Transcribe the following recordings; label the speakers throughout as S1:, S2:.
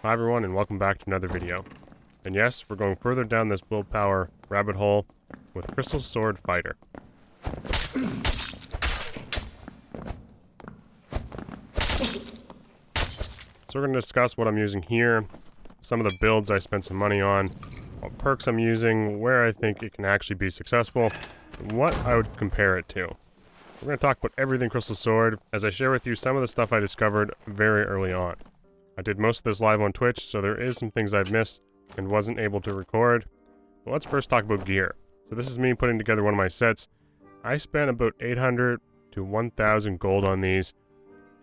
S1: Hi everyone and welcome back to another video. And yes, we're going further down this willpower rabbit hole with Crystal Sword Fighter. So we're going to discuss what I'm using here, some of the builds I spent some money on, what perks I'm using, where I think it can actually be successful, and what I would compare it to. We're going to talk about everything Crystal Sword as I share with you some of the stuff I discovered very early on. I did most of this live on Twitch, so there is some things I've missed and wasn't able to record. But let's first talk about gear. So this is me putting together one of my sets. I spent about 800 to 1,000 gold on these,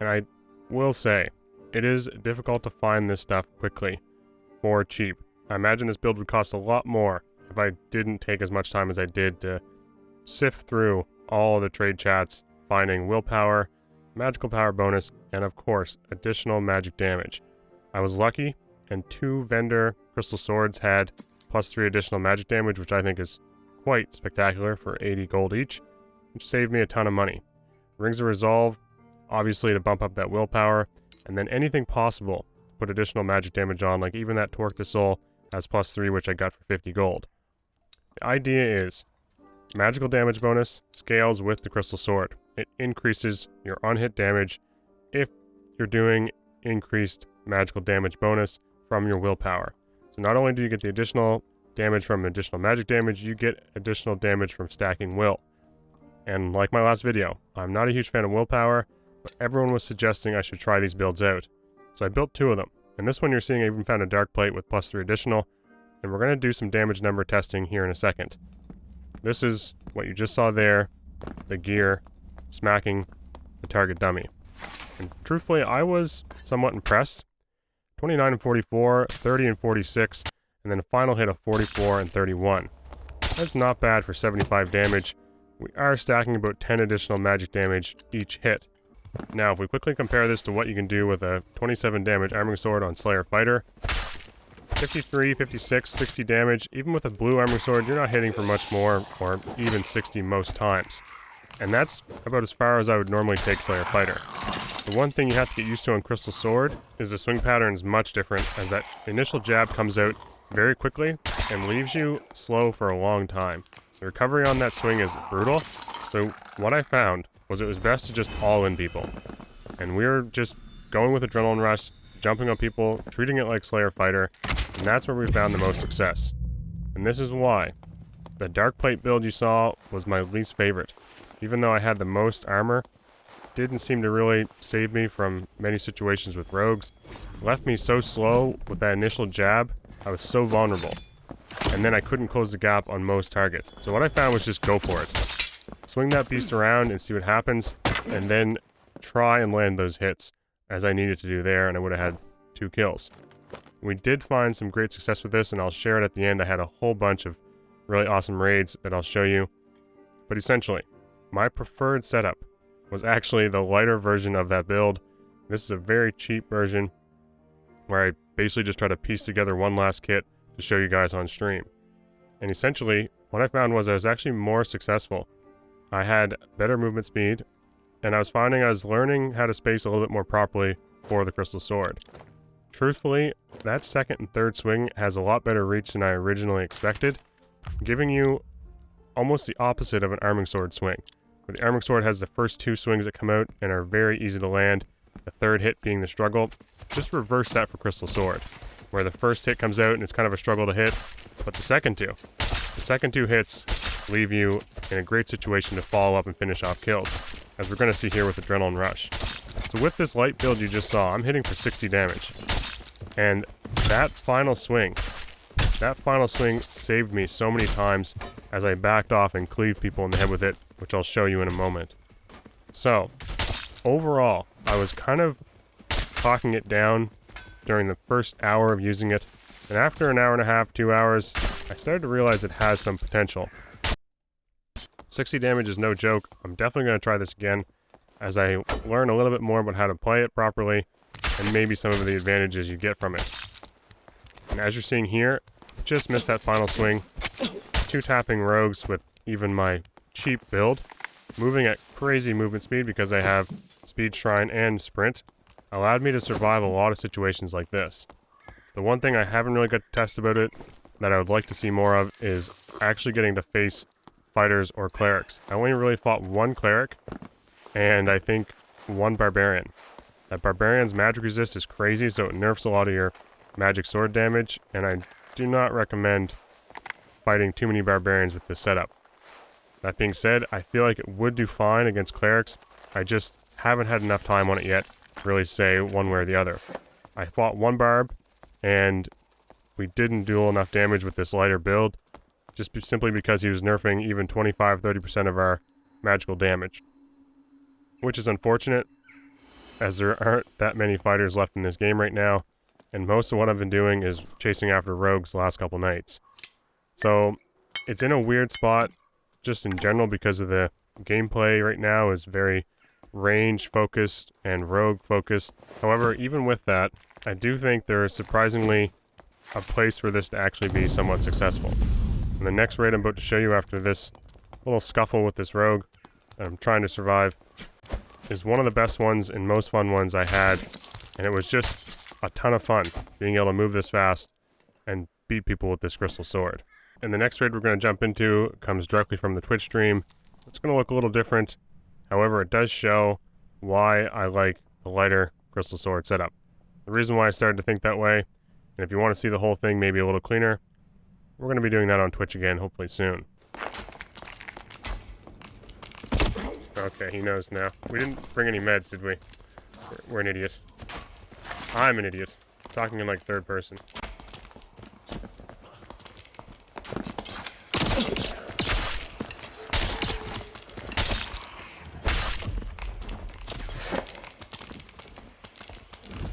S1: and I will say, it is difficult to find this stuff quickly for cheap. I imagine this build would cost a lot more if I didn't take as much time as I did to sift through all of the trade chats, finding willpower, magical power bonus, and of course, additional magic damage. I was lucky, and 2 vendor crystal swords had +3 additional magic damage, which I think is quite spectacular for 80 gold each, which saved me a ton of money. Rings of Resolve, obviously to bump up that willpower, and then anything possible to put additional magic damage on, like even that Torque the Soul has +3, which I got for 50 gold. The idea is, magical damage bonus scales with the crystal sword. It increases your on-hit damage if you're doing increased magical damage bonus from your willpower. So not only do you get the additional damage from additional magic damage, you get additional damage from stacking will. And like my last video, I'm not a huge fan of willpower, but everyone was suggesting I should try these builds out. So I built 2 of them. And this one you're seeing I even found a dark plate with +3 additional, and we're going to do some damage number testing here in a second. This is what you just saw there, the gear smacking the target dummy. And truthfully, I was somewhat impressed. 29 and 44, 30 and 46, and then a final hit of 44 and 31. That's not bad for 75 damage. We are stacking about 10 additional magic damage each hit. Now, if we quickly compare this to what you can do with a 27 damage arming sword on Slayer Fighter, 53, 56, 60 damage, even with a blue armor sword, you're not hitting for much more, or even 60 most times. And that's about as far as I would normally take Slayer Fighter. The one thing you have to get used to on Crystal Sword is the swing pattern is much different, as that initial jab comes out very quickly and leaves you slow for a long time. The recovery on that swing is brutal, so what I found was it was best to just all-in people. And we were just going with Adrenaline Rush, jumping on people, treating it like Slayer Fighter, and that's where we found the most success. And this is why. The Dark Plate build you saw was my least favorite. Even though I had the most armor, it didn't seem to really save me from many situations with rogues. It left me so slow with that initial jab, I was so vulnerable. And then I couldn't close the gap on most targets. So what I found was just go for it. Swing that beast around and see what happens, and then try and land those hits, as I needed to do there, and I would have had 2 kills. We did find some great success with this, and I'll share it at the end. I had a whole bunch of really awesome raids that I'll show you. But essentially, my preferred setup was actually the lighter version of that build. This is a very cheap version, where I basically just try to piece together one last kit to show you guys on stream. And essentially, what I found was I was actually more successful. I had better movement speed, and I was finding I was learning how to space a little bit more properly for the Crystal Sword. Truthfully, that second and third swing has a lot better reach than I originally expected, giving you almost the opposite of an arming sword swing. Where the arming sword has the first 2 swings that come out and are very easy to land, the third hit being the struggle. Just reverse that for Crystal Sword, where the first hit comes out and it's kind of a struggle to hit, but the second 2 hits leave you in a great situation to follow up and finish off kills, as we're going to see here with Adrenaline Rush. So with this light build you just saw, I'm hitting for 60 damage. And that final swing saved me so many times as I backed off and cleaved people in the head with it, which I'll show you in a moment. So, overall, I was kind of talking it down during the first hour of using it, and after an hour and a half, 2 hours, I started to realize it has some potential. 60 damage is no joke. I'm definitely going to try this again, as I learn a little bit more about how to play it properly, and maybe some of the advantages you get from it. And as you're seeing here, just missed that final swing. 2 tapping rogues with even my cheap build, moving at crazy movement speed because I have Speed Shrine and Sprint, allowed me to survive a lot of situations like this. The one thing I haven't really got to test about it that I would like to see more of is actually getting to face fighters or clerics. I only really fought one cleric, and I think one barbarian. That barbarian's magic resist is crazy, so it nerfs a lot of your magic sword damage, and I do not recommend fighting too many barbarians with this setup. That being said, I feel like it would do fine against clerics. I just haven't had enough time on it yet to really say one way or the other. I fought one barb, and we didn't do enough damage with this lighter build, just simply because he was nerfing even 25-30% of our magical damage. Which is unfortunate, as there aren't that many fighters left in this game right now, and most of what I've been doing is chasing after rogues the last couple nights. So, it's in a weird spot, just in general, because of the gameplay right now is very range-focused and rogue-focused. However, even with that, I do think there is surprisingly a place for this to actually be somewhat successful. And the next raid I'm about to show you after this little scuffle with this rogue that I'm trying to survive is one of the best ones and most fun ones I had, and it was just a ton of fun being able to move this fast and beat people with this crystal sword. And the next raid we're going to jump into comes directly from the Twitch stream. It's going to look a little different, however it does show why I like the lighter crystal sword setup. The reason why I started to think that way, and if you want to see the whole thing maybe a little cleaner, we're going to be doing that on Twitch again, hopefully soon. Okay, he knows now. We didn't bring any meds, did we? We're an idiot. I'm an idiot. Talking in like third person.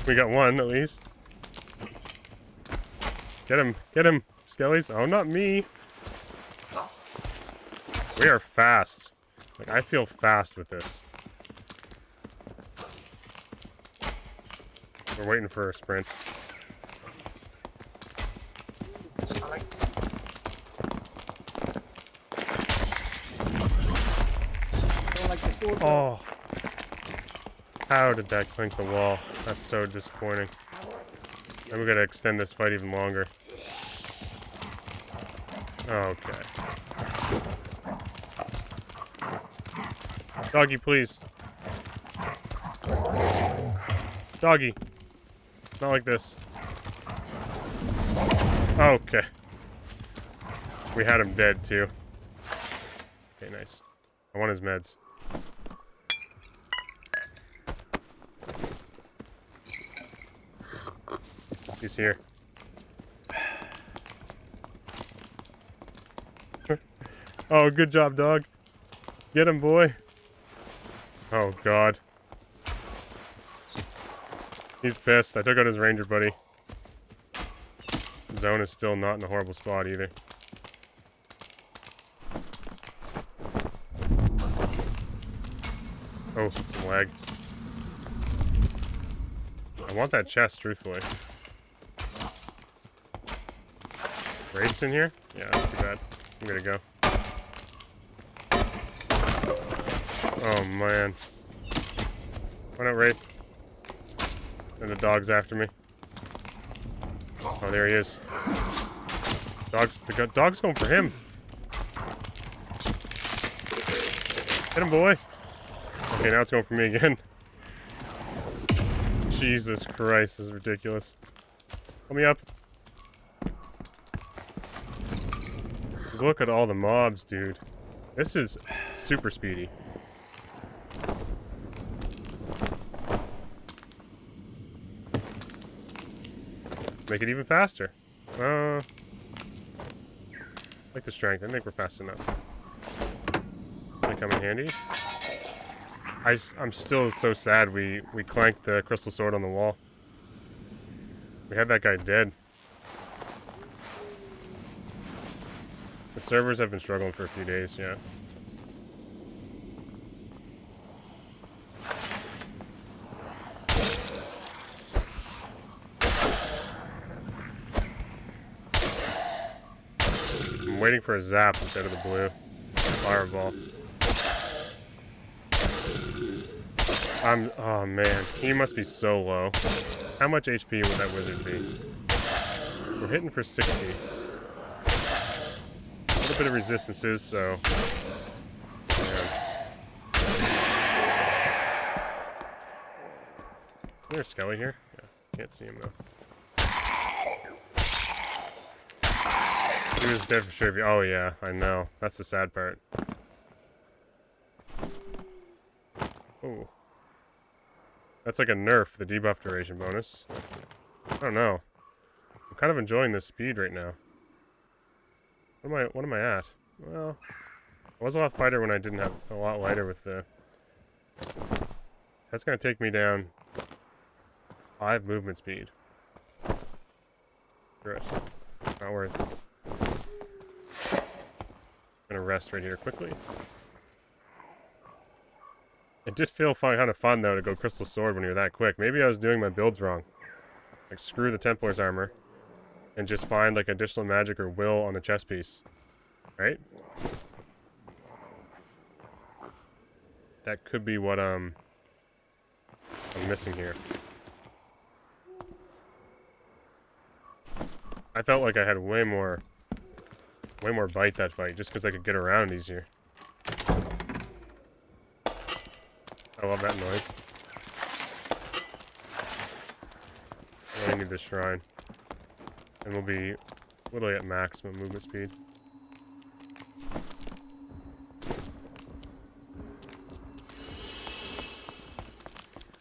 S1: We got one, at least. Get him, Skellies. Oh, not me. We are fast. Like, I feel fast with this. We're waiting for a sprint. Oh. How did that clink the wall? That's so disappointing. And we gotta extend this fight even longer. Okay. Doggy, please. Doggy. Not like this. Okay. We had him dead, too. Okay, nice. I want his meds. He's here. Oh, good job, dog. Get him, boy. Oh, God. He's pissed. I took out his ranger buddy. Zone is still not in a horrible spot either. Oh, some lag. I want that chest, truthfully. Wraiths in here? Yeah, not too bad. I'm gonna go. Oh, man. Why not Wraith? And the dog's after me. Oh, there he is. The dog's going for him. Hit him, boy. Okay, now it's going for me again. Jesus Christ, this is ridiculous. Let me up. Look at all the mobs, dude. This is super speedy. Make it even faster. Like the strength. I think we're fast enough. They come in handy. I'm still so sad we clanked the crystal sword on the wall. We had that guy dead. The servers have been struggling for a few days, yeah. I'm waiting for a zap instead of the blue. Fireball. Oh man, he must be so low. How much HP would that wizard be? we're hitting for 60. A little bit of resistances, so... Is there a skelly here? Yeah, can't see him though. He was dead for sure. Oh yeah, I know. That's the sad part. Oh. That's like a nerf, the debuff duration bonus. I don't know. I'm kind of enjoying this speed right now. What am I at? Well, I was a lot fighter when I didn't have a lot lighter with the... That's gonna take me down 5 movement speed. Gross. Not worth it. Gonna rest right here quickly. It did feel kind of fun though to go Crystal Sword when you're that quick. Maybe I was doing my builds wrong. Like screw the Templar's armor and just find like additional magic or will on the chest piece. Right? That could be what I'm missing here. I felt like I had way more bite that fight, just because I could get around easier. I love that noise. I really need this shrine. And we'll be literally at maximum movement speed.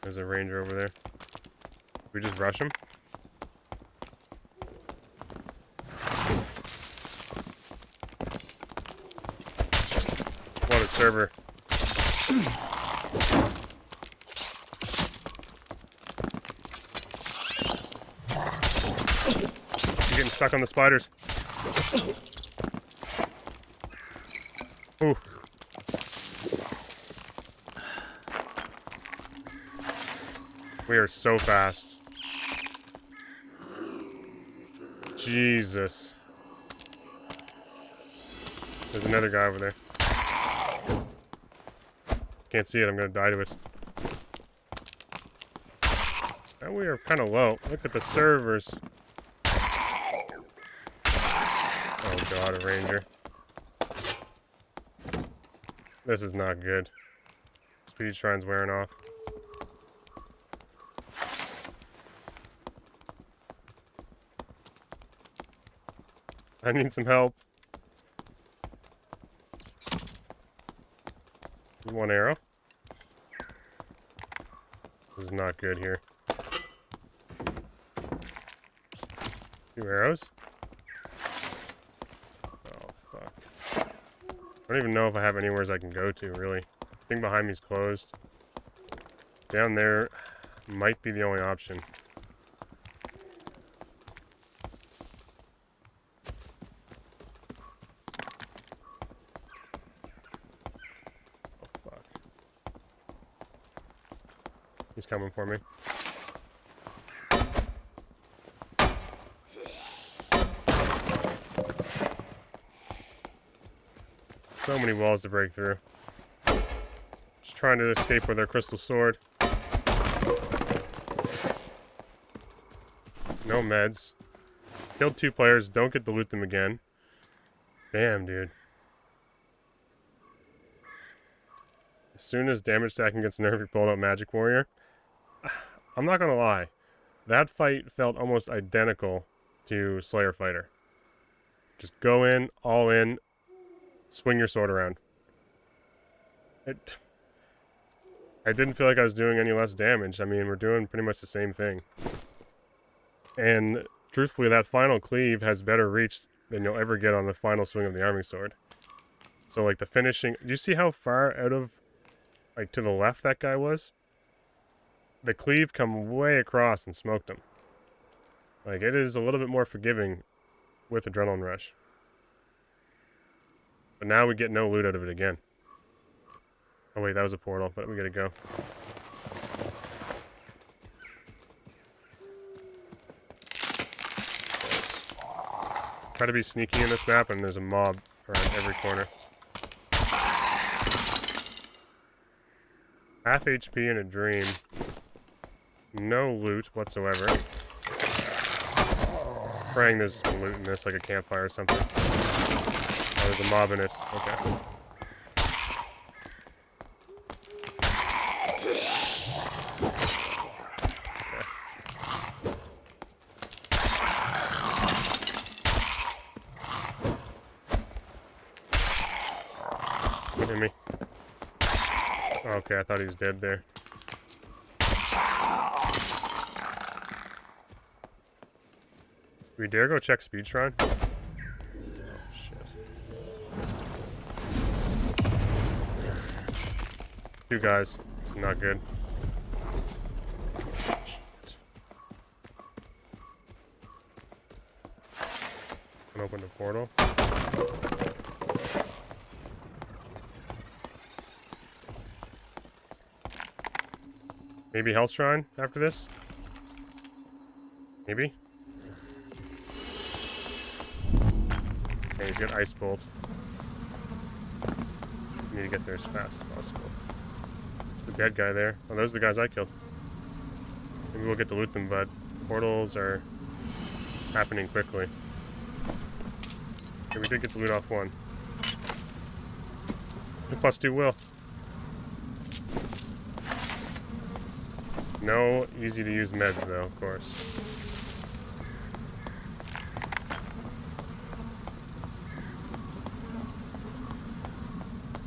S1: There's a ranger over there. We just rush him? What a server. You're getting stuck on the spiders. Ooh. We are so fast. Jesus. There's another guy over there. Can't see it, I'm gonna die to it. And we are kind of low. Look at the servers. Oh god, a ranger. This is not good. Speed shrine's wearing off. I need some help. One arrow. This is not good here. 2 arrows. Oh, fuck. I don't even know if I have anywhere I can go to, really. The thing behind me is closed. Down there might be the only option. He's coming for me. So many walls to break through. Just trying to escape with our crystal sword. No meds. Killed 2 players, don't get to loot them again. Damn, dude. As soon as damage stacking gets nerfed, you pulled out Magic Warrior. I'm not gonna lie. That fight felt almost identical to Slayer Fighter. Just go in, all in, swing your sword around. I didn't feel like I was doing any less damage. I mean, we're doing pretty much the same thing. And truthfully, that final cleave has better reach than you'll ever get on the final swing of the arming sword. So like the finishing, do you see how far out of, like to the left that guy was? The cleave come way across and smoked him. Like it is a little bit more forgiving with Adrenaline Rush. But now we get no loot out of it again. Oh wait, that was a portal, but we gotta go. Try to be sneaky in this map, and there's a mob around every corner. Half HP in a dream. No loot whatsoever. praying there's some loot in this, like a campfire or something. Oh, there's a mob in it. Okay. Hit me. Okay, I thought he was dead there. Do we dare go check Speed Shrine? Oh, shit. 2 guys. It's not good. Shit. Can open the portal. Maybe Health Shrine after this? Maybe? Okay, he's got Ice Bolt. Need to get there as fast as possible. The dead guy there. Oh, those are the guys I killed. Maybe we'll get to loot them, but portals are happening quickly. Okay, we did get to loot off one. +2 will. No easy to use meds though, of course.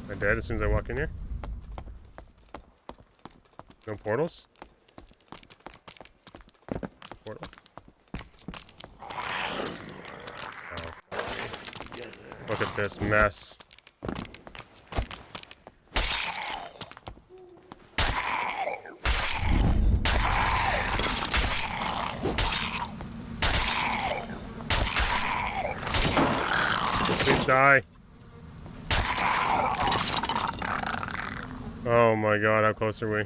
S1: Am I dead as soon as I walk in here? No portals? Portal. Oh. Look at this mess. Please die. Oh my god, how close are we?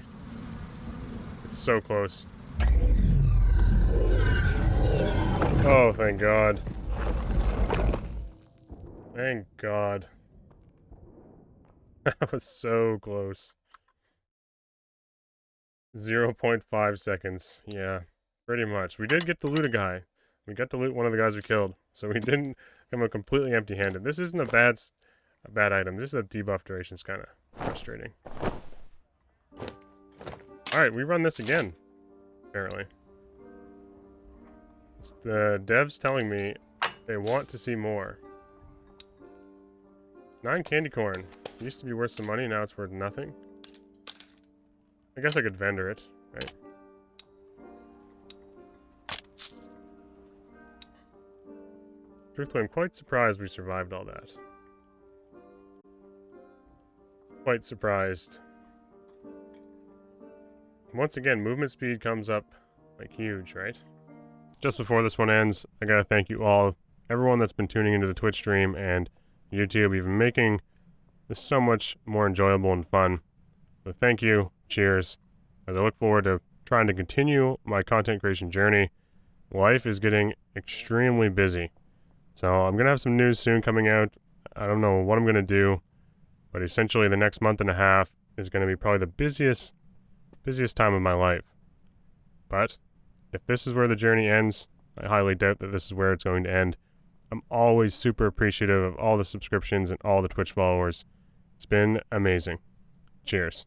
S1: It's so close. Oh, thank god. Thank god. That was so close. 0.5 seconds. Yeah, pretty much. We did get to loot a guy. We got to loot one of the guys we killed. So we didn't come completely empty-handed. This isn't a bad item. This is a debuff duration. It's kind of frustrating. Alright, we run this again. Apparently. It's the devs telling me they want to see more. 9 candy corn. It used to be worth some money, now it's worth nothing. I guess I could vendor it, right? Truthfully, I'm quite surprised we survived all that. Quite surprised. Once again, movement speed comes up like huge, right? Just before this one ends, I gotta thank you all, everyone that's been tuning into the Twitch stream and YouTube, even making this so much more enjoyable and fun. So thank you, cheers, as I look forward to trying to continue my content creation journey. Life is getting extremely busy. So I'm going to have some news soon coming out. I don't know what I'm going to do, but essentially the next month and a half is going to be probably the busiest time of my life. But if this is where the journey ends, I highly doubt that this is where it's going to end. I'm always super appreciative of all the subscriptions and all the Twitch followers. It's been amazing. Cheers.